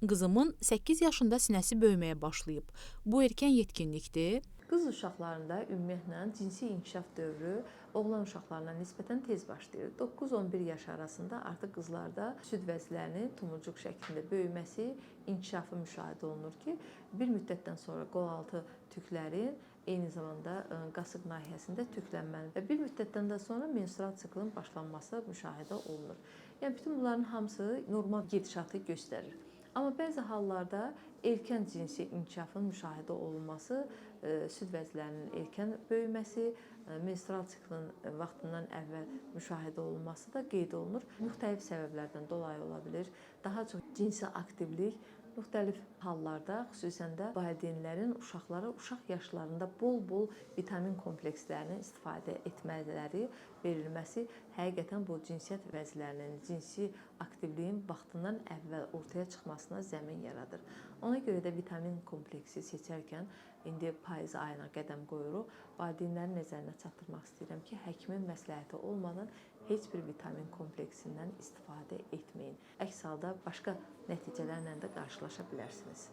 Qızımın 8 yaşında sinəsi böyüməyə başlayıb. Bu erkən yetkinlikdir. Qız uşaqlarında ümumiyyətlə cinsi inkişaf dövrü oğlan uşaqlarına nisbətən tez başlayır. 9-11 yaş arasında artıq qızlarda süd vəzlərinin tumurcuq şəklində böyüməsi, inkişafı müşahidə olunur ki, bir müddətdən sonra qol-altı tüklərin, eyni zamanda qasıq nahiyəsində tüklənmənin və bir müddətdən də sonra menstrual siklin başlanması müşahidə olunur. Yəni bütün bunların hamısı normal gedişatı göstərir. Amma bəzi hallarda erkən cinsi inkişafın müşahidə olunması, süd vəzlərinin erkən böyüməsi, menstrual siklin vaxtından əvvəl müşahidə olunması da qeyd olunur. Müxtəlif səbəblərdən dolayı ola bilir. Daha çox cinsi aktivlik, müxtəlif hallarda, xüsusən də valideynlərin uşaqlara uşaq yaşlarında bol-bol vitamin komplekslərinin istifadə etmələri, verilməsi həqiqətən bu cinsiyyət vəzlərinin, cinsi aktivliyin vaxtından əvvəl ortaya çıxmasına zəmin yaradır. Ona görə də vitamin kompleksi seçərkən indi payız ayına qədəm qoyuruq. Valideynlərin nəzərinə çatdırmaq istəyirəm ki, həkimin məsləhəti olmadan heç bir vitamin kompleksindən istifadə etməyin. Əks halda başqa nəticələrlə də qarşılaşa bilərsiniz.